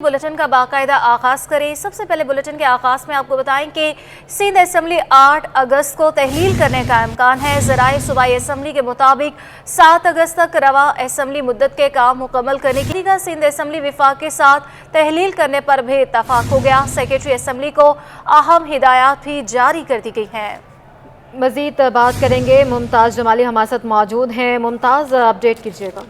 Bulletin का बाकायदा आगाज करें। सबसे पहले बुलेटिन के आगाज में आपको बताएं कि सिंध असेंबली 8 अगस्त को तहलील करने का इम्कान है। ज़राए सूबाई असेंबली के मुताबिक 7 अगस्त तक रवा असेंबली मुद्दत के काम मुकम्मल करने के लिए सिंध असेंबली विफाक के साथ तहलील करने पर भी इत्तफाक हो गया। सेक्रेटरी असेंबली को अहम हिदायत भी जारी कर दी गई हैं। मजीद बात करेंगे, मुमताज़ जमाली हमारे साथ मौजूद हैं। मुमताज़, अपडेट कीजिएगा।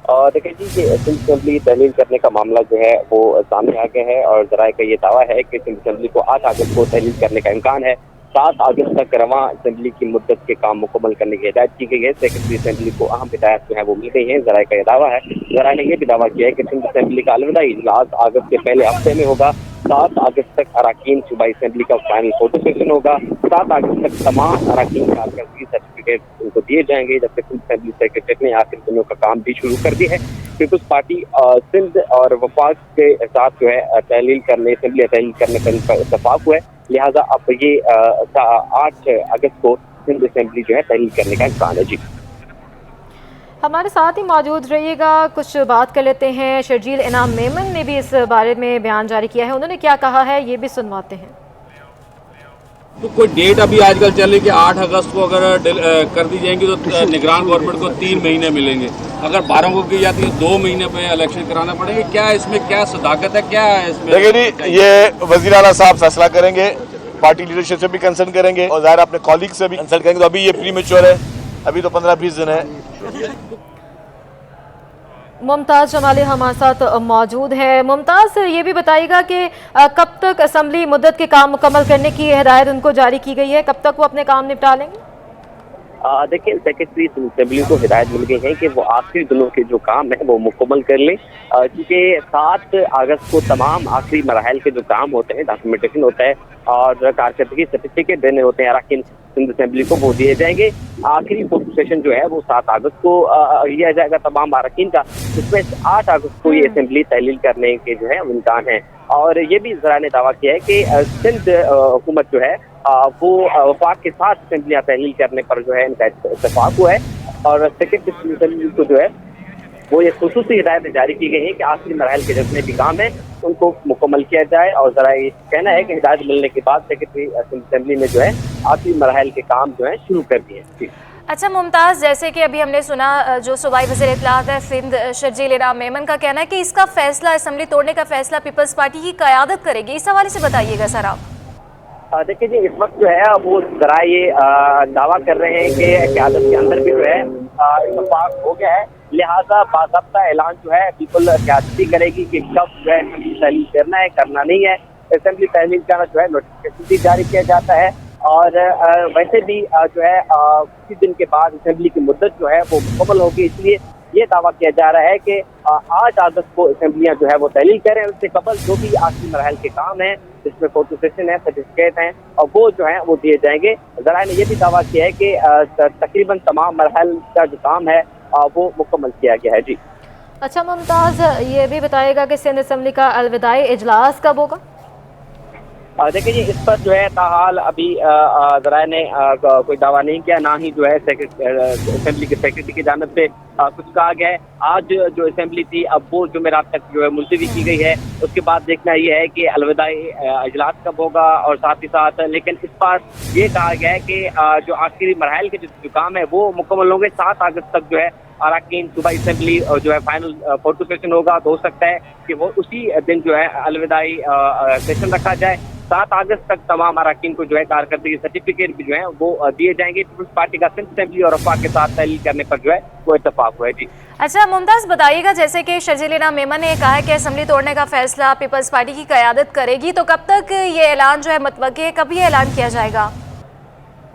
देखिए जी, ये सिंध असेंबली तहलील करने का मामला जो है वो सामने आ गया है और जराये का ये दावा है कि सिंध असेंबली को 8 अगस्त को तहलील करने का इम्कान है। 7 अगस्त तक रवां असेंबली की मुद्दत के काम मुकम्मल करने की हिदायत की गई है। सेक्रेटरी असेंबली को अहम हिदायत जो है वो मिल गई है। जराये का यह दावा है, जराये ने यह भी दावा किया है कि सिंध असेंबली का अलविदाई इजलास अगस्त के पहले हफ्ते में होगा। 7 अगस्त तक अराकीन सूबाई असेंबली का फाइनल फोटो सेशन होगा। 7 अगस्त तक तमाम अराकीन कारकर्दगी सर्टिफिकेट उनको दिए जाएंगे, जबकि सिंध असेंबली सेक्रेटरी ने आखिरी दिनों का काम भी शुरू कर दी है। पीपल्स पार्टी सिंध और वफाक के साथ जो है तहलील करने का इत्तफाक हुआ है। लिहाजा अब ये 8 अगस्त को सिंध असेंबली जो है तहलील करने का इम्कान है। जी, हमारे साथ ही मौजूद रहिएगा। कुछ बात कर लेते हैं। शर्जील इनाम मेमन ने भी इस बारे में बयान जारी किया है। उन्होंने क्या कहा है, ये भी सुनवाते हैं। तो कोई डेट अभी आजकल चल रही है कि 8 अगस्त को अगर कर दी जाएंगी तो निगरान गवर्नमेंट को 3 महीने मिलेंगे। अगर 12 को की जाती है 2 महीने पे इलेक्शन कराना पड़ेगा। क्या इसमें क्या सदाकत है, क्या है इसमें? देखिए जी, ये वज़ीर आला साहब फैसला करेंगे, पार्टी लीडरशिप से भी कंसल्ट करेंगे और ज़ाहिर अपने कॉलीग से भी कंसल्ट करेंगे। तो अभी ये प्री मैच्योर है, अभी तो 15-20 दिन है। मुमताज़ जमाली हमारे साथ मौजूद है। मुमताज़, ये भी बताइएगा कि कब तक असेंबली मुद्दत के काम मुकम्मल करने की हिदायत उनको जारी की गई है, कब तक वो अपने काम निपटा लेंगे? देखिए, सेक्रेटरी असेंबली को हिदायत मिल गई है कि वो आखिरी दिनों के जो काम है वो मुकम्मल कर लें, क्योंकि 7 अगस्त को तमाम आखिरी मराहल के जो काम होते हैं, डॉक्यूमेंटेशन होता है और कारकर्दगी सर्टिफिकेट देने होते हैं अरकान सिंध असेंबली को, वो दिए जाएंगे। आखिरी फोटो सेशन जो है वो 7 अगस्त को लिया जाएगा तमाम अरकान का, जिसमें 8 अगस्त को ये असेंबली तहलील करने के जो है इम्कान है। और ये भी जरा ने दावा किया है कि सिंध हुकूमत जो है वो वफाक के साथ असेंबलियाँ तहलील करने पर जो है इनका इत्तफाक हुआ है। और सेक्रेटरी असेंबली को जो है वो ये खुसूसी हिदायत जारी की गई है कि आखिरी मरहल के जितने भी काम है उनको मुकम्मल किया जाए। और जरा ये कहना है कि हिदायत मिलने के बाद सेक्रेटरी असेंबली ने जो है आखिरी मरहल के काम जो है शुरू कर दिए। अच्छा मुमताज़, जैसे कि अभी हमने सुना, जो सूबाई वज़ीर इत्तलात है सिंध शर्जील इनाम मेमन का कहना है कि इसका फैसला, असेंबली तोड़ने का फैसला पीपल्स पार्टी की क़यादत करेगी। इस हवाले से बताइएगा सर आप। देखिए जी, इस वक्त जो है वो जरा ये दावा कर रहे हैं कि क़यादत के अंदर भी जो है इत्तफाक हो गया है। लिहाजा बाज़ाब्ता ऐलान जो है बिल्कुल क़यादत करेगी कि कब जो है तहलील करना है, करना नहीं है। असेंबली तहलील का जो है नोटिफिकेशन भी जारी किया जाता है और वैसे भी जो है कुछ दिन के बाद असेंबली की मुद्दत जो है वो मुकम्मल होगी। इसलिए ये दावा किया जा रहा है कि 8 अगस्त को असेंबलियाँ जो है वो तहलील करें। उससे कबल जो भी आखिरी मरहल के काम है, जिसमें फोटो सेशन है, सर्टिफिकेट हैं, और वो जो है वो दिए जाएंगे। जराये ने यह भी दावा किया है कि तकरीबन तमाम मरहल का जो काम है वो मुकम्मल किया गया है। जी, अच्छा मुमताज़, ये भी बताइएगा कि सिंध असेंबली का अलविदाई इजलास कब होगा? देखिए जी, इस पर जो है ताहाल अभी जराये ने कोई दावा नहीं किया, ना ही जो है असेंबली के सेक्रेटरी की जानिब से कुछ कहा गया है। आज जो असेंबली थी अब वो जुमेरात तक जो है मुलतवी की गई है। उसके बाद देखना ये है कि अलविदाई इजलास कब होगा और साथ ही साथ लेकिन इस बार ये कहा गया है कि जो आखिरी मरहल के जो काम है वो मुकम्मल होंगे। 7 अगस्त तक जो है अरकान सूबाई असेंबली जो है फाइनल फोटो सेशन होगा। तो हो सकता है कि वो उसी दिन जो है अलविदाई सेशन रखा जाए। 7 अगस्त तक तमाम अरकान को जो है कारकर्दगी सर्टिफिकेट भी जो है वो दिए जाएंगे। पीपल्स पार्टी का सिंध असेंबली और वफाक के साथ तहलील करने पर जो है वो इत्तफाक हुआ है। जी, अच्छा मुमताज़, बताइएगा, जैसे कि शर्जील इनाम मेमन ने कहा है कि असेंबली तोड़ने का फैसला पीपल्स पार्टी की क़यादत करेगी, तो कब तक ये ऐलान जो है मतवक्की है, कब ये ऐलान किया जाएगा?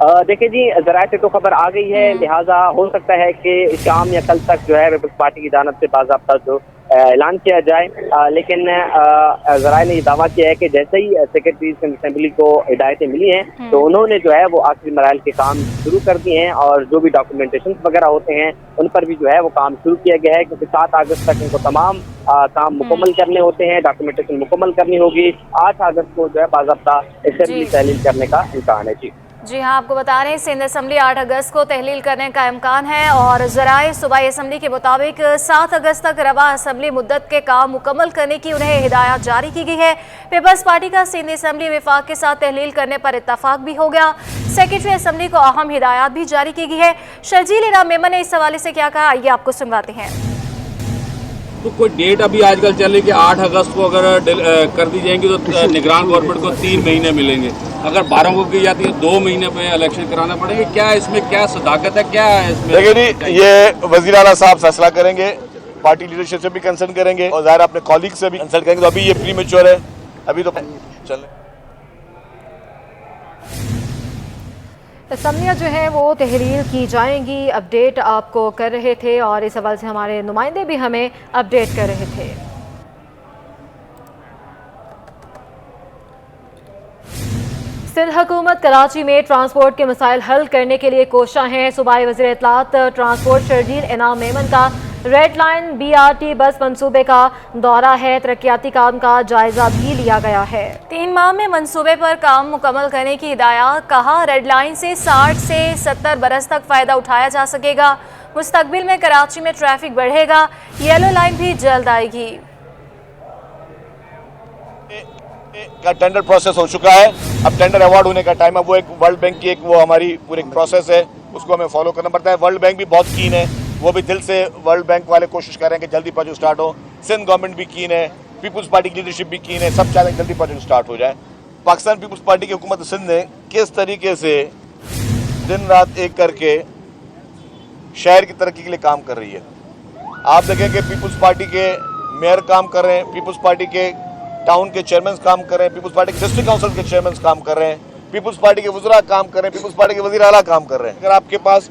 देखिए जी, जराये से तो खबर आ गई है, लिहाजा हो सकता है कि शाम या कल तक जो है पीपल्स पार्टी की जानिब से बाज़ाब्ता जो ऐलान किया जाए। लेकिन जराये ने ये दावा किया है कि जैसे ही सेक्रेटरी असेंबली को हिदायतें मिली हैं तो उन्होंने जो है वो आखिरी मरहल के काम शुरू कर दिए हैं और जो भी डॉक्यूमेंटेशन वगैरह होते हैं उन पर भी जो है वो काम शुरू किया गया है, क्योंकि 7 अगस्त तक इनको तमाम काम मुकम्मल करने होते हैं, डॉक्यूमेंटेशन मुकम्मल करनी होगी। 8 अगस्त को जो है बाज़ाब्ता असेंबली तहलील करने का इम्कान है। जी, जी हाँ, आपको बता रहे हैं सिंध असम्बली 8 अगस्त को तहलील करने का इम्कान है और ज़राए सूबाई असम्बली के मुताबिक 7 अगस्त तक रवा असम्बली मुद्दत के काम मुकम्मल करने की उन्हें हिदायत जारी की गई है। पीपल्स पार्टी का सिंध असम्बली विफाक के साथ तहलील करने पर इत्तफाक भी हो गया। सेक्रेटरी असम्बली को अहम हिदायत भी जारी की गई है। शर्जील इनाम मेमन ने इस हवाले से क्या कहा, आइए आपको सुनवाते हैं। तो कोई डेट अभी आजकल चल रही है कि 8 अगस्त को अगर कर दी जाएंगी तो निगरान गवर्नमेंट को 3 महीने मिलेंगे। अगर 12 को की जाती है 2 महीने पे इलेक्शन कराना पड़ेगा। क्या इसमें क्या सदाकत है, क्या है इसमें? देखिए जी, ये वज़ीर आला साहब फैसला करेंगे, पार्टी लीडरशिप से भी कंसर्न करेंगे और ज़ाहिर अपने कॉलीग से भी कंसल्ट करेंगे। तो अभी ये प्री मैच्योर है, अभी तो चल असम्बलियाँ जो हैं वो तहरीर की जाएंगी। अपडेट आपको कर रहे थे और इस हवाले से हमारे नुमाइंदे भी हमें अपडेट कर रहे थे। सिंध हुकूमत कराची में ट्रांसपोर्ट के मसाइल हल करने के लिए कोशा है। सूबाई वज़ीर इत्तलात ट्रांसपोर्ट शर्जील इनाम मेमन का रेड लाइन BRT बस मंसूबे का दौरा है। तरक्याती काम का जायजा भी लिया गया है। 3 माह में मंसूबे पर काम मुकम्मल करने की हिदायत। कहा, रेड लाइन से 60 से 70 बरस तक फ़ायदा उठाया जा सकेगा। मुस्तकबिल में कराची में ट्रैफिक बढ़ेगा। येलो लाइन भी जल्द आएगी। का टेंडर प्रोसेस हो चुका है, अब टेंडर अवार्ड होने का टाइम है। वो एक वर्ल्ड बैंक की वो हमारी पूरी प्रोसेस है, उसको हमें फॉलो करना पड़ता है। वर्ल्ड बैंक भी बहुत कीन है, वो भी दिल से वर्ल्ड बैंक वाले कोशिश कर रहे हैं कि जल्दी प्रोजेक्ट स्टार्ट हो। सिंध गवर्नमेंट भी कीन है, पीपल्स पार्टी की लीडरशिप भी कीन है, सब चाहते हैं जल्दी प्रोजेक्ट स्टार्ट हो जाए। पाकिस्तान पीपल्स पार्टी की हुकूमत सिंध ने किस तरीके से दिन रात एक करके शहर की तरक्की के लिए काम कर रही है। आप देखें कि पीपल्स पार्टी के मेयर काम कर रहे हैं, पीपल्स पार्टी के टाउन के चेयरमैन काम कर रहे हैं, पीपल्स पार्टी के डिस्ट्रिक्ट काउंसिल के चेयरमैन काम कर रहे हैं, पीपल्स पार्टी के वज़रा काम कर रहे हैं, पीपल्स पार्टी के वज़ीर आला काम कर रहे हैं। अगर आपके पास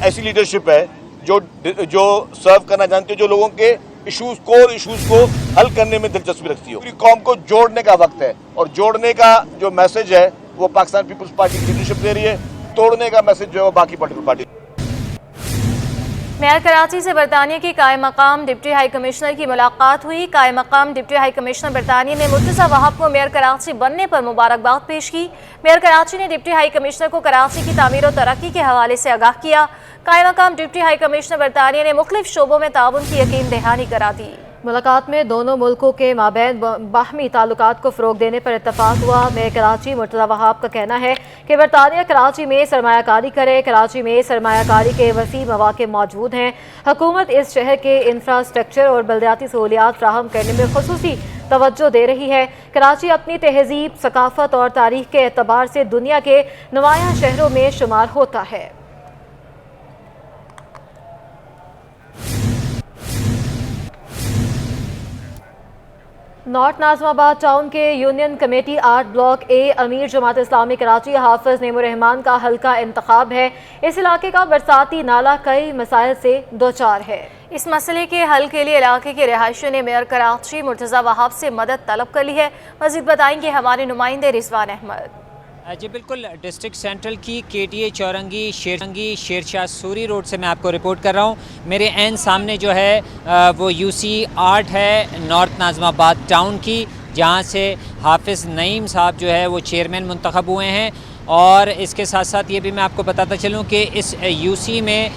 ऐसी लीडरशिप है जो सर्व करना जानती है, जो लोगों के इश्यूज को हल करने में दिलचस्पी रखती हो, पूरी कौम को जोड़ने का वक्त है और जोड़ने का जो मैसेज है वो पाकिस्तान पीपल्स पार्टी की लीडरशिप दे रही है। तोड़ने का मैसेज जो है वो बाकी पॉलिटिकल पार्टी। मेयर कराची से बरतानिया की कायम मकाम डिप्टी हाई कमिश्नर की मुलाकात हुई। कायम मकाम डिप्टी हाई कमिश्नर बरतानिया ने मुर्तज़ा वहाब को मेयर कराची बनने पर मुबारकबाद पेश की। मेयर कराची ने डिप्टी हाई कमिश्नर को कराची की तामीर और तरक्की के हवाले से आगाह किया। कायम मकाम डिप्टी हाई कमिश्नर बरतानिया ने मुख्तलिफ शोबों में ताउन की यकीन दहानी करा दी। मुलाकात में दोनों मुल्कों के माबैन बाहमी ताल्लुकात को फ़रोग देने पर इत्तफाक हुआ। मेयर कराची मुर्तज़ा वहाब का कहना है कि बरतानिया कराची में सरमायाकारी करे। कराची में सरमायाकारी के वसी मौक़े मौजूद हैं। हुकूमत इस शहर के इंफ्रास्ट्रक्चर और बल्दियाती सहूलियात फ्राहम करने में खुसूसी तवज्जो दे रही है। कराची अपनी तहज़ीब, सकाफ़त और तारीख़ के एतबार से दुनिया के नुमायाँ शहरों में शुमार होता है। नॉर्थ नाज़िमाबाद टाउन के यूनियन कमेटी 8 ब्लॉक ए अमीर जमात इस्लामी कराची हाफिज नेमुर रहमान का हल्का इंतखाब है। इस इलाके का बरसाती नाला कई मसाइल से दोचार है। इस मसले के हल के लिए इलाके के रिहायशियों ने मेयर कराची मुर्तज़ा वहाब से मदद तलब कर ली है। मज़ीद बताएंगे हमारे नुमाइंदे रिजवान अहमद। जी बिल्कुल, डिस्ट्रिक्ट सेंट्रल की KTA चौरंगी शेरशाह सूरी रोड से मैं आपको रिपोर्ट कर रहा हूँ। मेरे एन सामने जो है वो UC 8 है नॉर्थ नाज़िमाबाद टाउन की, जहाँ से हाफिज़ नईम साहब जो है वो चेयरमैन मुंतखब हुए हैं। और इसके साथ साथ ये भी मैं आपको बताता चलूँ कि इस UC में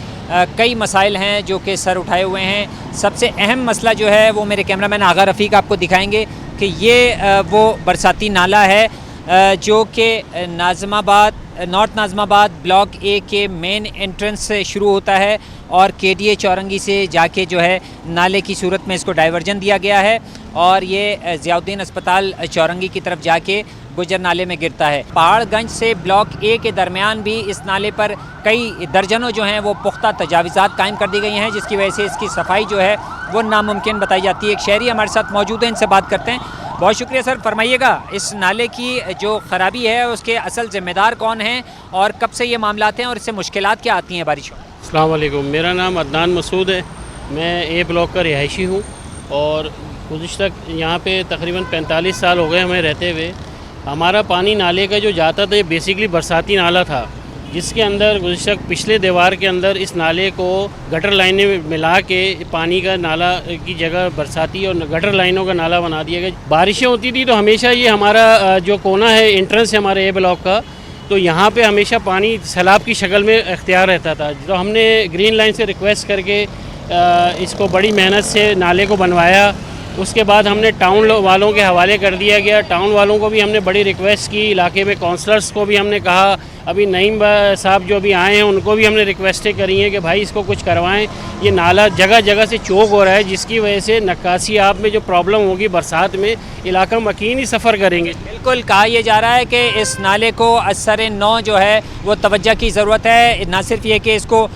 कई मसाइल हैं जो कि सर उठाए हुए हैं। सबसे अहम मसला जो है वो मेरे कैमरामैन आगा रफ़ीक आपको दिखाएंगे कि ये वो बरसाती नाला है जो कि नॉर्थ नाज़िमाबाद ब्लॉक A के मेन एंट्रेंस से शुरू होता है और KTA चौरंगी से जाके जो है नाले की सूरत में इसको डाइवर्जन दिया गया है और ये ज़ियाउद्दीन अस्पताल चौरंगी की तरफ जाके गुजर नाले में गिरता है। पहाड़गंज से ब्लॉक A के दरमियान भी इस नाले पर कई दर्जनों जो हैं वो पुख्ता तजावीज़ात कायम कर दी गई हैं, जिसकी वजह से इसकी सफाई जो है वो नामुमकिन बताई जाती है। एक शहरी हमारे साथ मौजूद हैं, इनसे बात करते हैं। बहुत शुक्रिया सर, फरमाइएगा इस नाले की जो ख़राबी है उसके असल ज़िम्मेदार कौन हैं और कब से ये मामलात हैं और इससे मुश्किलात क्या आती हैं बारिश में? अस्सलाम वालेकुम, मेरा नाम अदनान मसूद है, मैं A ब्लॉक का रिहायशी हूँ और गुज़िश्ता यहाँ पे तकरीबन 45 साल हो गए हमें रहते हुए। हमारा पानी नाले का जो जाता था ये बेसिकली बरसाती नाला था, जिसके अंदर गुज़िश्ता पिछले दीवार के अंदर इस नाले को गटर लाइनें में मिला के पानी का नाला की जगह बरसाती और गटर लाइनों का नाला बना दिया गया। बारिशें होती थी तो हमेशा ये हमारा जो कोना है एंट्रेंस है हमारे A ब्लॉक का, तो यहाँ पे हमेशा पानी सैलाब की शक्ल में इख्तियार रहता था। तो हमने ग्रीन लाइन से रिक्वेस्ट करके इसको बड़ी मेहनत से नाले को बनवाया। उसके बाद हमने टाउन वालों के हवाले कर दिया गया। टाउन वालों को भी हमने बड़ी रिक्वेस्ट की, इलाके में काउंसलर्स को भी हमने कहा, अभी नईम साहब जो अभी आए हैं उनको भी हमने रिक्वेस्टें करी हैं कि भाई इसको कुछ करवाएं। ये नाला जगह जगह से चौक हो रहा है, जिसकी वजह से नक्कासी आप में जो प्रॉब्लम होगी बरसात में, इलाका मकीनी सफ़र करेंगे। बिल्कुल कहा यह जा रहा है कि इस नाले को असर नौ जो है वो तवज्जो की ज़रूरत है। ना सिर्फ ये कि इसको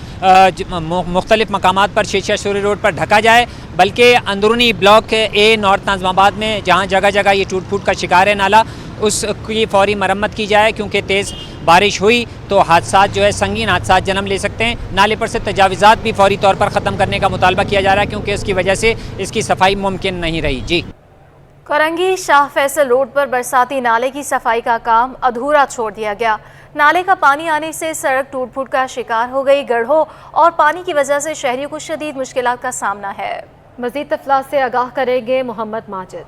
मुख्तलिफ़ मकामात पर शेरशाह सूरी रोड पर ढका जाए, बल्कि अंदरूनी ब्लॉक ए नॉर्थ नाज़िमाबाद में जहाँ जगह जगह ये टूट फूट का शिकार है नाला, उसकी फौरी मरम्मत की जाए, क्योंकि तेज़ बारिश हुई तो हादसात जो है संगीन हादसात जन्म ले सकते हैं। नाले पर से तजाविज़ात भी फौरी तौर पर ख़त्म करने का मुतालबा किया जा रहा है, क्योंकि इसकी वजह से इसकी सफाई मुमकिन नहीं रही। जी, कोरंगी शाह फैसल रोड पर बरसाती नाले की सफाई का काम अधूरा छोड़ दिया गया। नाले का पानी आने से सड़क टूट फूट का शिकार हो गई। गड्ढों और पानी की वजह से शहरियों को शदीद मुश्किलात का सामना है। मज़ीद तफसीलात से आगाह करेंगे मोहम्मद माजिद।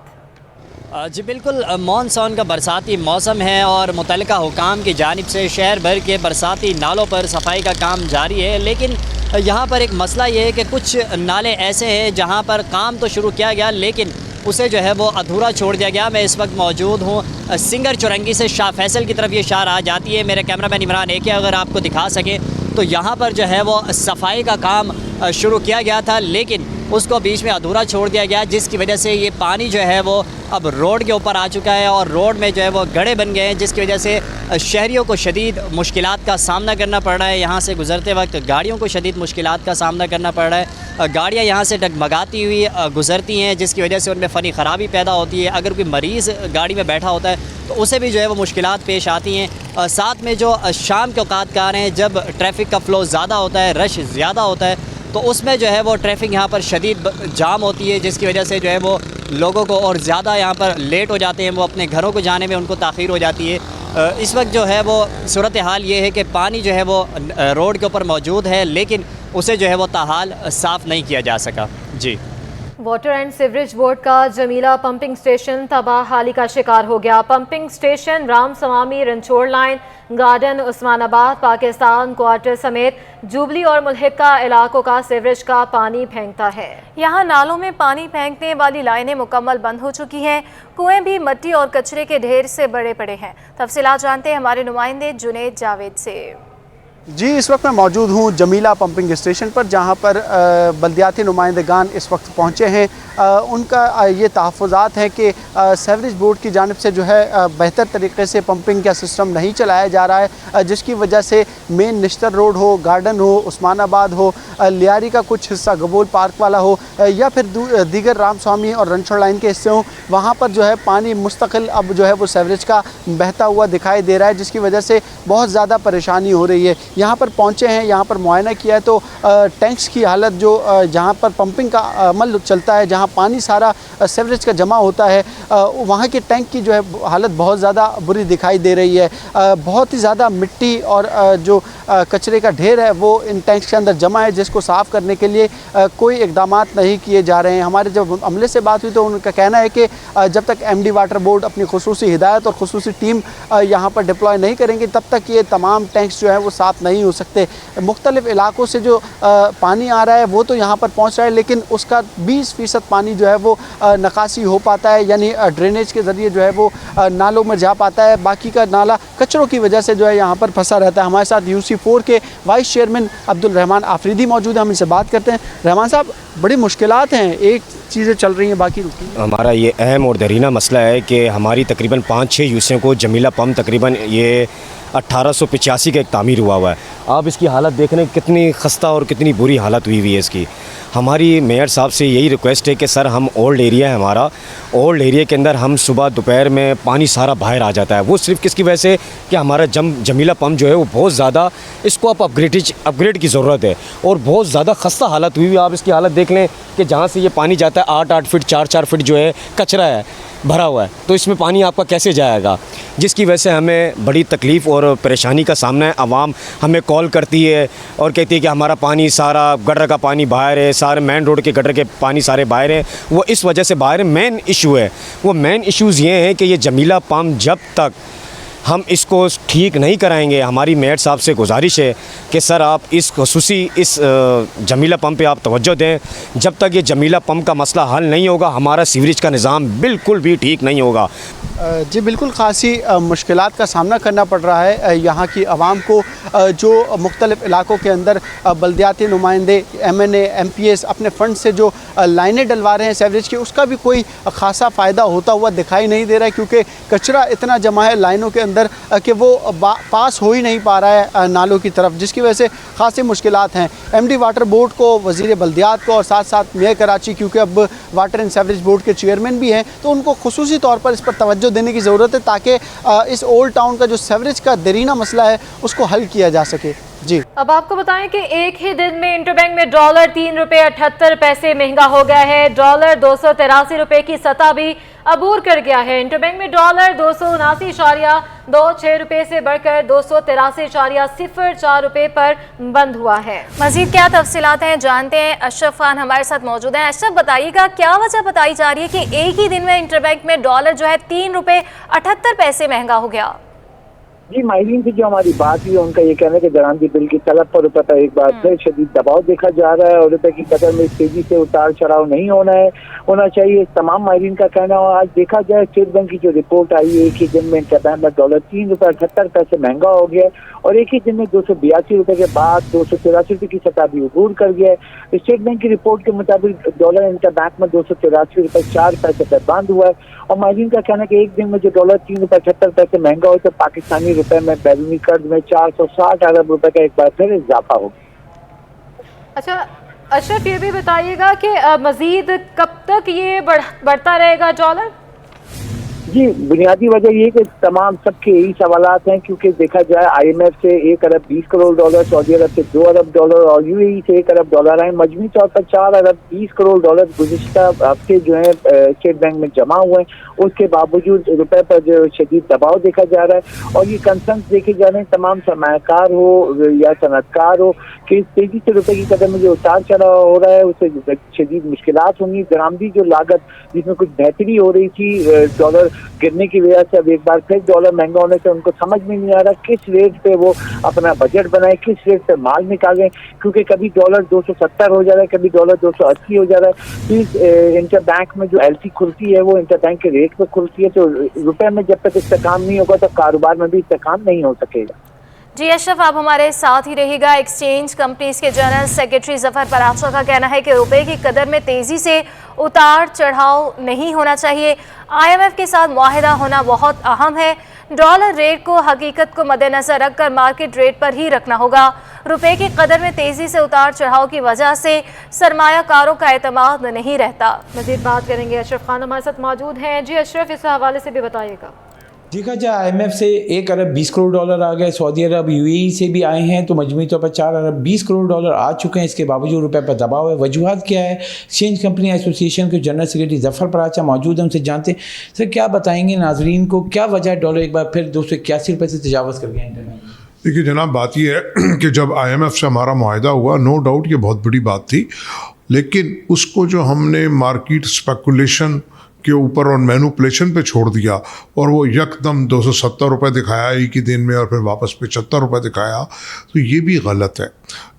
जी बिल्कुल, मानसून का बरसाती मौसम है और मुतल्लिका हुकाम की जानिब से शहर भर के बरसाती नालों पर सफाई का काम जारी है। लेकिन यहाँ पर एक मसला ये है कि कुछ नाले ऐसे हैं जहाँ पर काम तो शुरू किया गया, लेकिन उसे जो है वो अधूरा छोड़ दिया गया। मैं इस वक्त मौजूद हूँ सिंगर चौरंगी से शाह फैसल की तरफ ये शाह आ जाती है। मेरे कैमरामैन इमरान एक अगर आपको दिखा सके तो यहाँ पर जो है वो सफाई का काम शुरू किया गया था, लेकिन उसको बीच में अधूरा छोड़ दिया गया, जिसकी वजह से ये पानी जो है वो अब रोड के ऊपर आ चुका है और रोड में जो है वो गड्ढे बन गए हैं, जिसकी वजह से शहरियों को शदीद मुश्किलात का सामना करना पड़ रहा है। यहाँ से गुज़रते वक्त गाड़ियों को शदीद मुश्किलात का सामना करना पड़ रहा है। गाड़ियाँ यहाँ से डगमगाती हुई गुज़रती हैं, जिसकी वजह से उनमें फ़नी ख़राबी पैदा होती है। अगर कोई मरीज़ गाड़ी में बैठा होता है तो उसे भी जो है वो मुश्किलात पेश आती हैं। साथ में जो शाम के औकात कार हैं, जब ट्रैफिक का फ़्लो ज़्यादा होता है, रश ज़्यादा होता है, तो उसमें जो है वो ट्रैफिक यहाँ पर शदीद जाम होती है, जिसकी वजह से जो है वो लोगों को और ज़्यादा यहाँ पर लेट हो जाते हैं, वो अपने घरों को जाने में उनको ताख़ीर हो जाती है। इस वक्त जो है वो सूरत हाल ये है कि पानी जो है वो रोड के ऊपर मौजूद है, लेकिन उसे जो है वो ताहाल साफ़ नहीं किया जा सका। जी, वाटर एंड सीवरेज बोर्ड का जमीला पंपिंग स्टेशन तबाहाली का शिकार हो गया। Pumping station Ram Swami, Ranchore line, garden, Usmanabad, Pakistan quarter समेत जुबली और मुल्हिका इलाकों का सीवरेज का पानी फेंकता है। यहाँ नालों में पानी फेंकने वाली लाइनें मुकम्मल बंद हो चुकी हैं। कुएं भी मिट्टी और कचरे के ढेर से बड़े पड़े हैं। तफसीलात जानते हैं हमारे नुमाइंदे जुनेद जावेद से। जी, इस वक्त मैं मौजूद हूँ जमीला पंपिंग स्टेशन पर, जहाँ पर बल्दियाती नुमाइंदगान इस वक्त पहुँचे हैं। उनका ये तहफ़्फ़ुज़ात है कि सीवरेज बोर्ड की जानिब से जो है बेहतर तरीके से पंपिंग का सिस्टम नहीं चलाया जा रहा है, जिसकी वजह से मेन निश्तर रोड हो, गार्डन हो, उस्मानाबाद हो, लियारी का कुछ हिस्सा गबोल पार्क वाला हो, या फिर दीगर रामस्वामी और रणछोड़ लाइन के हिस्से हों, वहाँ पर जो है पानी मुस्तकिल अब जो है वो सीवरेज का बहता हुआ दिखाई दे रहा है, जिसकी वजह से बहुत ज़्यादा परेशानी हो रही है। यहाँ पर पहुँचे हैं, यहाँ पर मुआयना किया है तो टैंक्स की हालत जो जहाँ पर पंपिंग का अमल चलता है, जहाँ पानी सारा सीवरेज का जमा होता है, वहाँ के टैंक की जो है हालत बहुत ज़्यादा बुरी दिखाई दे रही है। बहुत ही ज़्यादा मिट्टी और जो कचरे का ढेर है वो इन टैंक्स के अंदर जमा है, जिसको साफ़ करने के लिए कोई इकदाम नहीं किए जा रहे हैं। हमारे जब अमले से बात हुई तो उनका कहना है कि जब तक MD वाटर बोर्ड अपनी खुसूसी हिदायत और खुसूसी टीम यहाँ पर डिप्लॉय नहीं करेंगे, तब तक ये तमाम टैंक्स जो हैं वो साफ़ नहीं हो सकते। मुख्तलिफ़ इलाकों से जो पानी आ रहा है वो तो यहाँ पर पहुँच रहा है, लेकिन उसका 20% पानी जो है वो निकासी हो पाता है, यानी ड्रेनेज के ज़रिए जो है वो नालों में जा पाता है। बाकी का नाला कचरों की वजह से जो है यहाँ पर फंसा रहता है। हमारे साथ UC4 के वाइस चेयरमैन अब्दुल रहमान आफरीदी मौजूद है, हम इनसे बात करते हैं। रहमान साहब, बड़ी मुश्किलात हैं, एक चीज़ें चल रही हैं बाकी रुकी। हमारा ये अहम और दरीना मसला है कि हमारी तकरीबन 5-6 यूसियों को जमीला पम्प तकरीबन ये 1885 का एक तामीर हुआ है। आप इसकी हालत देख रहे हैं, कितनी खस्ता और कितनी बुरी हालत हुई है इसकी। हमारी मेयर साहब से यही रिक्वेस्ट है कि सर, हम ओल्ड एरिया है हमारा, ओल्ड एरिया के अंदर हम सुबह दोपहर में पानी सारा बाहर आ जाता है। वो सिर्फ किसकी वजह से कि हमारा जमीला पम्प जो है वो बहुत ज़्यादा, इसको आप अपग्रेड की ज़रूरत है और बहुत ज़्यादा खस्ता हालत हुई है। आप इसकी हालत देख लें कि जहाँ से ये पानी जाता है 8-8 फीट 4-4 फीट जो है कचरा है भरा हुआ है, तो इसमें पानी आपका कैसे जाएगा, जिसकी वजह से हमें बड़ी तकलीफ़ और परेशानी का सामना है। आवाम हमें कॉल करती है और कहती है कि हमारा पानी सारा गटर का पानी बाहर है, सारे मेन रोड के गटर के पानी सारे बाहर हैं। वो इस वजह से बाहर है। मेन इशू है, वो मेन इश्यूज़ ये हैं कि ये जमीला पम्प जब तक हम इसको ठीक नहीं कराएंगे। हमारी मेयर साहब से गुजारिश है कि सर आप इस खसूसी इस जमीला पंप पे आप तवज्जो दें। जब तक ये जमीला पंप का मसला हल नहीं होगा हमारा सीवरेज का निज़ाम बिल्कुल भी ठीक नहीं होगा। जी बिल्कुल खासी मुश्किलात का सामना करना पड़ रहा है यहाँ की आवाम को, जो मुख्तलिफ़ इलाकों के अंदर बल्दियाती नुमाइंदे MNA MPs अपने फ़ंड से जो लाइनें डलवा रहे हैं सीवरेज की, उसका भी कोई ख़ासा फ़ायदा होता हुआ दिखाई नहीं दे रहा है, क्योंकि कचरा इतना जमा है लाइनों के अंदर कि वो पास हो ही नहीं पा रहा है नालों की तरफ, जिसकी वजह से खासी मुश्किलात हैं। MD वाटर बोर्ड को, वज़ीर बल्दियात को और साथ साथ मेयर कराची, क्योंकि अब वाटर एंड सीवरेज बोर्ड के चेयरमैन भी हैं, तो उनको खुसूसी तौर पर इस पर तवज्जो देने की ज़रूरत है ताकि इस ओल्ड टाउन का जो सीवरेज का दरीना मसला है उसको हल किया जा सके। जी अब आपको बताएं कि एक ही दिन में इंटरबैंक में डॉलर 3 रुपये 78 पैसे महंगा हो गया है। डॉलर 283 रुपये की सतह भी अबूर कर गया है। इंटरबैंक में डॉलर 279.26 रुपये से बढ़कर 283.04 रुपये पर बंद हुआ है। मजीद क्या तफसीलात हैं जानते हैं, अशरफ खान हमारे साथ मौजूद हैं। अशरफ बताइएगा क्या वजह बताई जा रही है कि एक ही दिन में इंटरबैंक में डॉलर जो है 3 रुपये 78 पैसे महंगा हो गया? जी माहिरीन से जो हमारी बात हुई उनका ये कहना है कि दरामदी बिल की तलब पर रुपये पर एक बार फिर शदीद दबाव देखा जा रहा है और रुपये की कदर में तेजी से उतार चढ़ाव नहीं होना चाहिए। तमाम माहिरीन का कहना है। आज देखा जाए स्टेट बैंक की जो रिपोर्ट आई है, एक ही दिन में इंटरबैंक में डॉलर 3 रुपये 78 पैसे महंगा हो गया और एक ही दिन में 282 रुपये के बाद 283 रुपये की सतह भी अबूर कर गया है। स्टेट बैंक की रिपोर्ट के मुताबिक डॉलर इंटरबैंक में 283 रुपये 4 पैसे पर बंद हुआ है और माहिरीन का कहना है कि एक दिन में जो डॉलर 3 रुपये 78 पैसे महंगा हो तो पाकिस्तानी रुपए में बैरूनी कर्ज में 460 अरब रुपए का एक बार फिर इजाफा हो। अच्छा अशरफ, ये भी बताइएगा कि मजीद कब तक ये बढ़ता रहेगा डॉलर? जी बुनियादी वजह ये कि तमाम सबके यही सवालात हैं, क्योंकि देखा जाए IMF से 1 अरब 20 करोड़ डॉलर, सऊदी अरब से 2 अरब डॉलर और UAE से 1 अरब डॉलर आए। मजमूई तौर पर 4 अरब 20 करोड़ डॉलर गुज़िश्ता हफ्ते जो है स्टेट बैंक में जमा हुए हैं। उसके बावजूद रुपए पर जो शदीद दबाव देखा जा रहा है और ये कंसर्न देखे जा रहे हैं तमाम सरमायाकार हो या सनतकार हो कि तेजी से रुपए की कदर में जो उतार चढ़ाव हो रहा है उससे शदीद मुश्किलात होंगी। दरामदी जो लागत जिसमें कुछ बेहतरी हो रही थी डॉलर गिरने की वजह से अब एक बार फिर डॉलर महंगा होने से उनको समझ में नहीं आ रहा किस रेट पे वो अपना बजट बनाए, किस रेट पे माल निकालें, क्योंकि कभी डॉलर 270 हो जा रहा है, कभी डॉलर 280 हो जा रहा है। फिर इंटरबैंक में जो LC खुलती है वो इंटरबैंक के रेट पे खुलती है, तो रुपए में जब तक इस्तेकाम नहीं होगा तो कारोबार में भी इस्तेकाम नहीं हो सकेगा। जी अशरफ, आप हमारे साथ ही रहिएगा। एक्सचेंज कंपनीज के जनरल सेक्रेटरी जफर पराचा का कहना है कि रुपए की कदर में तेजी से उतार चढ़ाव नहीं होना चाहिए। IMF के साथ मुआहिदा होना बहुत अहम है। डॉलर रेट को हकीकत को मद्देनजर रखकर मार्केट रेट पर ही रखना होगा। रुपए की कदर में तेजी से उतार चढ़ाव की वजह से सरमायाकारों का एतमाद नहीं रहता। मजीद बात करेंगे, अशरफ खान हमारे साथ मौजूद हैं। जी अशरफ, इस हवाले से भी बताइएगा। देखा जाए IMF से 1 अरब 20 करोड़ डॉलर आ गए, सऊदी अरब UAE से भी आए हैं, तो मजमूई तौर पर 4 अरब 20 करोड़ डॉलर आ चुके हैं। इसके बावजूद रुपए पर दबाव है। वजूहत क्या है? एक्सचेंज कंपनी एसोसिएशन के जनरल सेक्रेटरी जफर पराचा मौजूद हैं, उनसे जानते हैं। सर क्या बताएंगे नाजरीन को, क्या वजह है डॉलर एक बार फिर 281 रुपये से तजावज़ कर गया इंटरनेट? देखिए जनाब, बात यह है कि जब IMF से हमारा मुआहिदा हुआ, नो डाउट ये बहुत बड़ी बात थी, लेकिन उसको जो हमने मार्केट स्पेकुलेशन के ऊपर और मैनुपुलेशन पे छोड़ दिया और वो यकदम 270 रुपये दिखाया एक ही दिन में और फिर वापस 75 रुपये दिखाया, तो ये भी गलत है।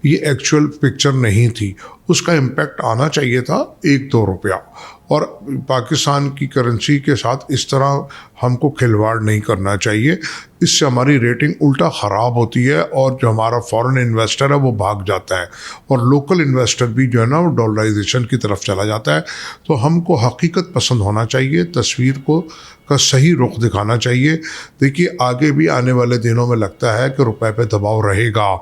ये एक्चुअल पिक्चर नहीं थी। उसका इम्पैक्ट आना चाहिए था 1-2 रुपया, और पाकिस्तान की करेंसी के साथ इस तरह हमको खिलवाड़ नहीं करना चाहिए। इससे हमारी रेटिंग उल्टा ख़राब होती है और जो हमारा फॉरेन इन्वेस्टर है वो भाग जाता है और लोकल इन्वेस्टर भी जो है ना वो डॉलराइजेशन की तरफ चला जाता है। तो हमको हकीकत पसंद होना चाहिए, तस्वीर को का सही रुख दिखाना चाहिए। देखिए आगे भी आने वाले दिनों में लगता है कि रुपए पे दबाव रहेगा,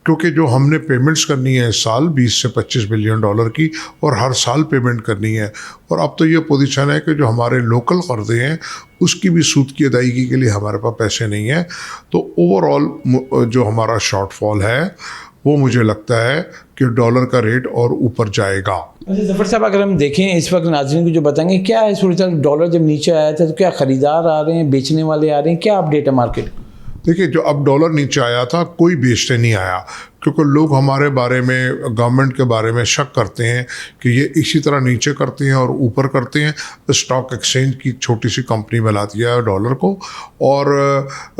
क्योंकि जो हमने पेमेंट्स करनी है इस साल 20 से 25 बिलियन डॉलर की, और हर साल पेमेंट करनी है, और अब तो ये पोजीशन है कि जो हमारे लोकल कर्जे हैं उसकी भी सूद की अदायगी के लिए हमारे पास पैसे नहीं है। तो ओवरऑल जो हमारा शॉर्टफॉल है वो मुझे लगता है कि डॉलर का रेट और ऊपर जाएगा। अच्छा जफर साहब, अगर हम देखें इस वक्त नाज़रीन को जो बताएंगे क्या है सूरत, डॉलर जब नीचे आया था तो क्या ख़रीदार आ रहे हैं, बेचने वाले आ रहे हैं, क्या अपडेट है मार्केट? देखिए जो अब डॉलर नीचे आया था कोई बेचने नहीं आया, क्योंकि लोग हमारे बारे में, गवर्नमेंट के बारे में शक करते हैं कि ये इसी तरह नीचे करते हैं और ऊपर करते हैं। स्टॉक एक्सचेंज की छोटी सी कंपनी बना दिया है डॉलर को और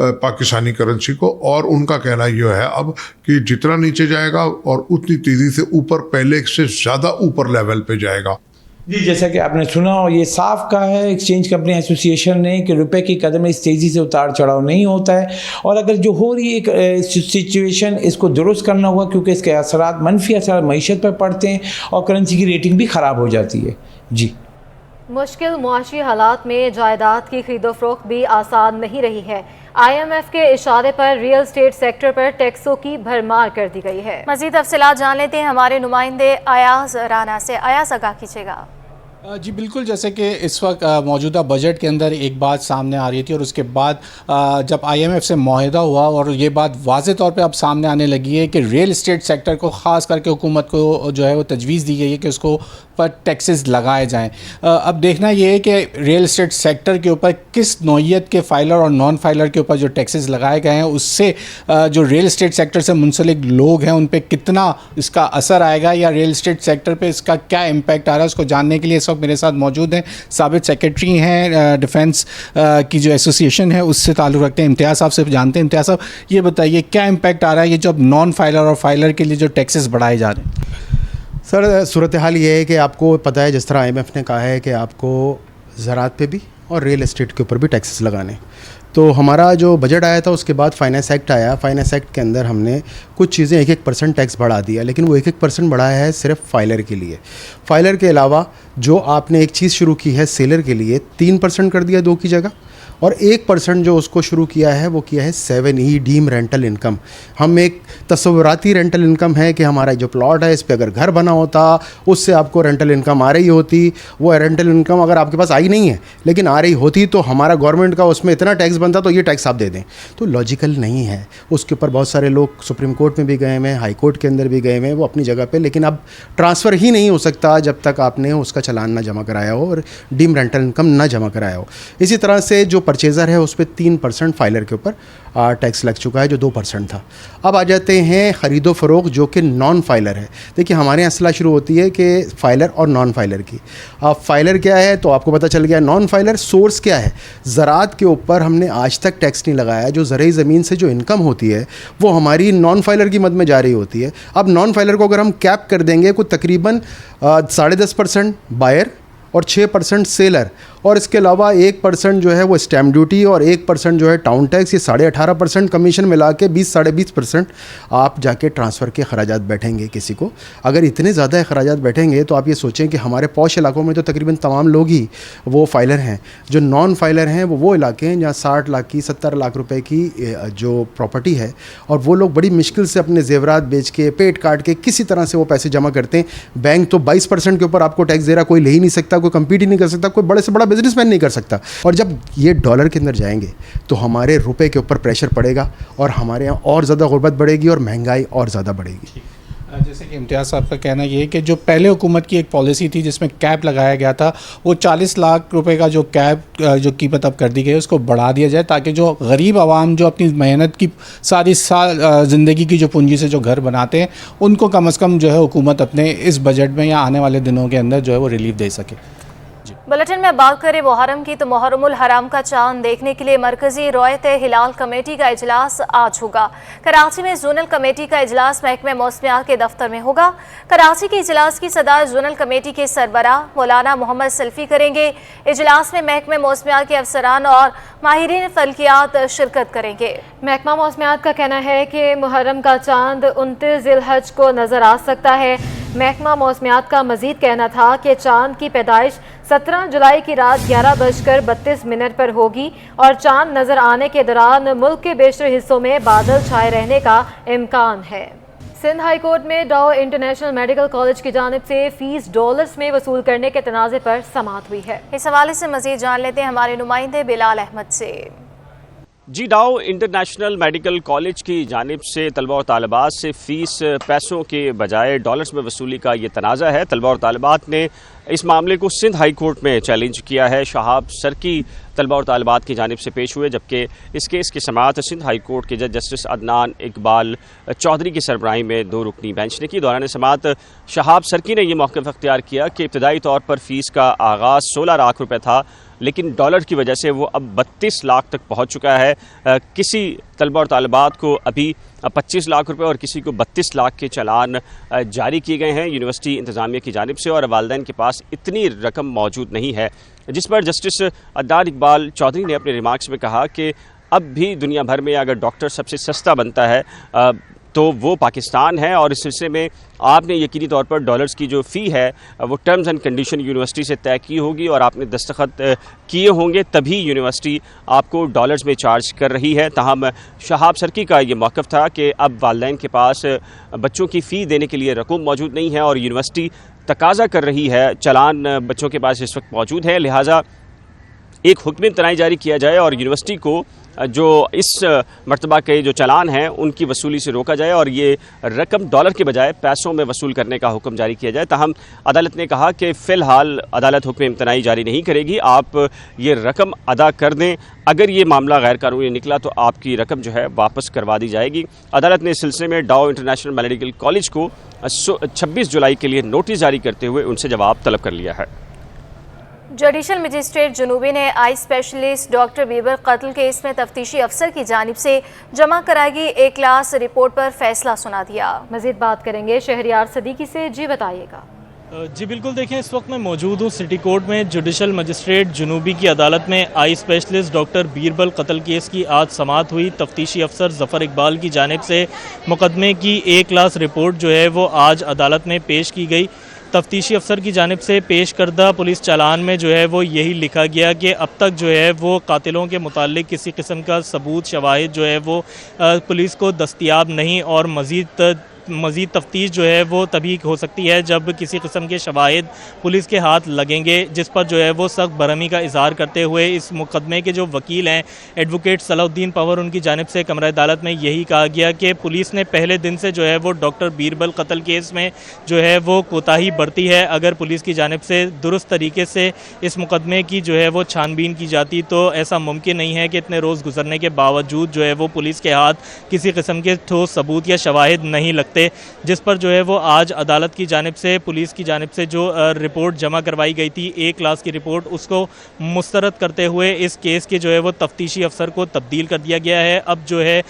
पाकिस्तानी करेंसी को, और उनका कहना यह है अब कि जितना नीचे जाएगा और उतनी तेज़ी से ऊपर, पहले से ज़्यादा ऊपर लेवल पे जाएगा। जी, जैसा कि आपने सुना और ये साफ कहा है एक्सचेंज कंपनी एसोसिएशन ने कि रुपए की कदर में इस तेज़ी से उतार चढ़ाव नहीं होता है, और अगर जो हो रही एक सिचुएशन इसको दुरुस्त करना होगा, क्योंकि इसके असरात, मनफी असरात मईशत पर पड़ते हैं और करेंसी की रेटिंग भी ख़राब हो जाती है। जी, मुश्किल मुआशी हालात में जायदाद की खरीदो फरोख्त भी आसान नहीं रही है। IMF के इशारे पर रियल एस्टेट सेक्टर पर टैक्सों की भरमार कर दी गई है। मज़ीद तफसीलात जान लेते हैं हमारे नुमाइंदे अयाज राना से। अयाज, आगाह कीजिएगा। जी बिल्कुल, जैसे कि इस वक्त मौजूदा बजट के अंदर एक बात सामने आ रही थी और उसके बाद जब IMF से मुआहदा हुआ और ये बात वाज़े तौर पे अब सामने आने लगी है कि रियल इस्टेट सेक्टर को ख़ास करके हुकूमत को जो है वो तजवीज़ दी गई है कि उसको पर टैक्सेस लगाए जाएं। अब देखना ये है कि रियल इस्टेट सेक्टर के ऊपर किस नौइयत के फाइलर और नॉन फाइलर के ऊपर जो टैक्सेस लगाए गए हैं उससे जो रियल इस्टेट सेक्टर से मुंसलिक लोग हैं उन पर कितना इसका असर आएगा या रियल इस्टेट सेक्टर पर इसका क्या इम्पैक्ट आ रहा है, उसको जानने के लिए इस वक्त मेरे साथ मौजूद हैं साबित सेक्रेटरी हैं डिफेंस की जो एसोसिएशन है उससे ताल्लुक़ रखते हैं, इम्तियाज़ साहब से जानते हैं। इम्तियाज़ साहब, ये बताइए क्या इम्पैक्ट आ रहा है ये जो नॉन फाइलर और फाइलर के लिए जो टैक्सेस बढ़ाए जा रहे हैं? सर, सूरत हाल ये है कि आपको पता है जिस तरह IMF ने कहा है कि आपको ज़राअत पे भी और रियल एस्टेट के ऊपर भी टैक्सेस लगाने, तो हमारा जो बजट आया था उसके बाद फाइनेंस एक्ट आया। फाइनेंस एक्ट के अंदर हमने कुछ चीज़ें 1-1% टैक्स बढ़ा दिया, लेकिन वो 1-1% बढ़ाया है सिर्फ फाइलर के लिए। फाइलर के अलावा जो आपने एक चीज़ शुरू की है सेलर के लिए 3% कर दिया 2 की जगह, और 1% जो उसको शुरू किया है वो किया है 7E डीम रेंटल इनकम। हम एक तस्वुराती रेंटल इनकम है कि हमारा जो प्लॉट है इस पे अगर घर बना होता उससे आपको रेंटल इनकम आ रही होती, वो रेंटल इनकम अगर आपके पास आई नहीं है लेकिन आ रही होती तो हमारा गवर्नमेंट का उसमें इतना टैक्स बनता तो ये टैक्स आप दे दें, तो लॉजिकल नहीं है। उसके ऊपर बहुत सारे लोग सुप्रीम कोर्ट में भी गए हुए हैं, हाई कोर्ट के अंदर भी गए हुए हैं, वो अपनी जगह पर, लेकिन अब ट्रांसफ़र ही नहीं हो सकता जब तक आपने उसका चालान ना जमा कराया हो और डीम रेंटल इनकम ना जमा कराया हो। इसी तरह से जो परचेज़र है उस पर 3% फाइलर के ऊपर टैक्स लग चुका है जो 2% था। अब आ जाते हैं ख़रीदो फ़रोख्त जो कि नॉन फाइलर है। देखिए, हमारे यहाँ असला शुरू होती है कि फ़ाइलर और नॉन फाइलर की। अब फ़ाइलर क्या है तो आपको पता चल गया, नॉन फाइलर सोर्स क्या है। ज़राअत के ऊपर हमने आज तक टैक्स नहीं लगाया, जो ज़रई ज़मीन से जो इनकम होती है वो हमारी नॉन फाइलर की मद में जा रही होती है। अब नॉन फाइलर को अगर हम कैप कर देंगे को तकरीबन 10.5% बायर और 6% सेलर, और इसके अलावा 1% जो है वो स्टैम्प ड्यूटी और 1% जो है टाउन टैक्स, ये 18.5% कमीशन मिला के 20-20.5% आप जाके ट्रांसफ़र के खराजात बैठेंगे किसी को। अगर इतने ज़्यादा खराजात बैठेंगे तो आप ये सोचें कि हमारे पॉश इलाकों में तो तकरीबन तमाम लोग ही वो फाइलर हैं। जो नॉन फाइलर हैं वो इलाके हैं जहाँ 60 लाख की 70 लाख रुपए की जो प्रॉपर्टी है, और वो लोग बड़ी मुश्किल से अपने जेवरात बेच के पेट काट के किसी तरह से वो पैसे जमा करते हैं। बैंक तो 22% के ऊपर आपको टैक्स दे रहा, कोई ले ही नहीं सकता, कोई कम्पीट ही नहीं कर सकता, कोई बड़े से बड़ा बिजनेसमैन नहीं कर सकता। और जब ये डॉलर के अंदर जाएंगे तो हमारे रुपए के ऊपर प्रेशर पड़ेगा और हमारे यहाँ और ज़्यादा गुर्बत बढ़ेगी और महंगाई और ज़्यादा बढ़ेगी। जैसे कि इम्तियाज़ साहब का कहना ये है कि जो पहले हुकूमत की एक पॉलिसी थी जिसमें कैप लगाया गया था, वो 40 लाख रुपए का जो कैप जो कीमत अब कर दी गई उसको बढ़ा दिया जाए ताकि जो गरीब आवाम जो अपनी मेहनत की सारी साल ज़िंदगी की जो पूंजी से जो घर बनाते हैं उनको कम से कम जो है हुकूमत अपने इस बजट में या आने वाले दिनों के अंदर जो है वो रिलीफ दे सके। बुलेटिन में बात करें मुहर्रम की तो मुहर्रमुल हराम का चांद देखने के लिए मरकजी रोयत हिलाल कमेटी का इजलास आज होगा। कराची में जोनल कमेटी का इजलास महकमे मौसमियात के दफ्तर में होगा। कराची के इजलास की सदारत जोनल कमेटी के सरबराह मौलाना मोहम्मद सल्फी करेंगे। इजलास में महकमे मौसमियात के अफसरान और माहिरीन फल्कियात शिरकत करेंगे। महकमा मौसमियात का कहना है कि मुहर्रम का चांद 29 ज़िलहज को नज़र आ सकता है। महकमा मौसमियात का मजीद कहना था कि चांद की पैदाइश 17 जुलाई की रात 11:32 पर होगी और चांद नज़र आने के दौरान मुल्क के बेशतर हिस्सों में बादल छाए रहने का इम्कान है। सिंध हाई कोर्ट में डाउ इंटरनेशनल मेडिकल कॉलेज की जानिब से फीस डॉलर्स में वसूल करने के तनाज़े पर समाअत हुई है। इस हवाले से मजीद जान लेते हैं हमारे नुमाइंदे बिलाल अहमद से। जी, डाउ इंटरनेशनल मेडिकल कॉलेज की जानिब से तलबा और तालिबात से फ़ीस पैसों के बजाय डॉलर्स में वसूली का ये तनाज़ा है। तलबा और तालिबात ने इस मामले को सिंध हाई कोर्ट में चैलेंज किया है। शहाब सरकी तलबा और तालिबात की जानिब से पेश हुए, जबकि इस केस की समाअत सिंध हाई कोर्ट के जज जस्टिस अदनान इकबाल चौधरी की सरबराही में 2 रुकनी बेंच ने की। दौरान समाअत शहाब सरकी ने यह मौक़िफ़ अख्तियार किया कि इब्तदाई तौर पर फ़ीस का आगाज़ 16 लाख रुपये था, लेकिन डॉलर की वजह से वो अब 32 लाख तक पहुंच चुका है। किसी तलबा और तालिबात को अभी 25 लाख रुपए और किसी को 32 लाख के चालान जारी किए गए हैं यूनिवर्सिटी इंतज़ामिया की जानिब से, और वालिदैन के पास इतनी रकम मौजूद नहीं है। जिस पर जस्टिस अदनान इकबाल चौधरी ने अपने रिमार्क्स में कहा कि अब भी दुनिया भर में अगर डॉक्टर सबसे सस्ता बनता है तो वो पाकिस्तान है, और इस सिलसिले में आपने यकीनी तौर पर डॉलर्स की जो फ़ी है वो टर्म्स एंड कंडीशन यूनिवर्सिटी से तय की होगी और आपने दस्तखत किए होंगे, तभी यूनिवर्सिटी आपको डॉलर्स में चार्ज कर रही है। ताहम शहाब सरकी का ये मौक़िफ़ था कि अब वालिदैन के पास बच्चों की फ़ी देने के लिए रकूम मौजूद नहीं है और यूनिवर्सिटी तकाज़ा कर रही है, चालान बच्चों के पास इस वक्त मौजूद है, लिहाजा एक हुक्म तनाई जारी किया जाए और यूनिवर्सिटी को जो इस मरतबा के जो चालान हैं उनकी वसूली से रोका जाए और ये रकम डॉलर के बजाय पैसों में वसूल करने का हुक्म जारी किया जाए। ताहम अदालत ने कहा कि फ़िलहाल अदालत हुक्म इम्तनाई जारी नहीं करेगी, आप ये रकम अदा कर दें, अगर ये मामला गैर कानूनी निकला तो आपकी रकम जो है वापस करवा दी जाएगी। अदालत ने इस सिलसिले में डाउ इंटरनेशनल मेडिकल कॉलेज को 26 जुलाई के लिए नोटिस जारी करते हुए उनसे जवाब तलब कर लिया है। जुडिशल मजिस्ट्रेट जुनूबी ने आई स्पेशलिस्ट डॉक्टर बीरबल कत्ल केस में तफ्तीशी अफसर की जानिब से जमा कराई गई A क्लास रिपोर्ट पर फैसला सुना दिया। मजीद बात करेंगे शहरियार सदीकी से, जी बताइएगा। जी बिल्कुल, देखें इस वक्त मैं मौजूद हूँ सिटी कोर्ट में। जुडिशल मजिस्ट्रेट जुनूबी की अदालत में आई स्पेशलिस्ट डॉक्टर बीरबल कत्ल केस की आज समाअत हुई। तफ्तीशी अफसर ज़फ़र इकबाल की जानिब से मुकदमे की A क्लास रिपोर्ट जो है वो आज अदालत में पेश की गई। तफ्तीशी अफसर की जानिब से पेश करदा पुलिस चालान में जो है वो यही लिखा गया कि अब तक जो है वो कातिलों के मुताल्लिक किसी किस्म का सबूत शवाहिद जो है वो पुलिस को दस्तयाब नहीं, और मज़ीद तफ्तीश जो है वो तभी हो सकती है जब किसी किस्म के शवाहिद पुलिस के हाथ लगेंगे, जिस पर जो है वो सख्त बरहमी का इजहार करते हुए इस मुकदमे के जो वकील हैं एडवोकेट सलाउद्दीन पंवर, उनकी जानिब से कमरा अदालत में यही कहा गया कि पुलिस ने पहले दिन से जो है वो डॉक्टर बीरबल कत्ल केस में जो है वो कोताही बरती है। अगर पुलिस की जानिब से दुरुस्त तरीके से इस मुकदमे की जो है वो छानबीन की जाती तो ऐसा मुमकिन नहीं है कि इतने रोज़ गुजरने के बावजूद जो है वो पुलिस के हाथ किसी किस्म के ठोस सबूत या शवाहिद नहीं लगते, जिस पर जो है वो आज अदालत की जानिब से पुलिस की जानिब से जो रिपोर्ट जमा करवाई गई थी A क्लास की रिपोर्ट, उसको मुस्तरद करते हुए इस केस के जो है वो तफ्तीशी अफसर को तब्दील कर दिया गया है। अब जो है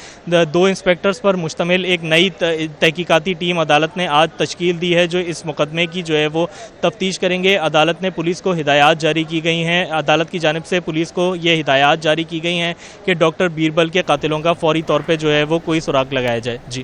2 इंस्पेक्टर्स पर मुश्तमिल एक नई तहकीकाती टीम अदालत ने आज तश्कील दी है जो इस मुकदमे की जो है वो तफ्तीश करेंगे। अदालत ने पुलिस को हिदायत जारी की गई हैं, अदालत की जानिब से पुलिस को ये हिदायत जारी की गई हैं कि डॉक्टर बीरबल के कातिलों का फौरी तौर पर जो है वो कोई सुराग लगाया जाए। जी।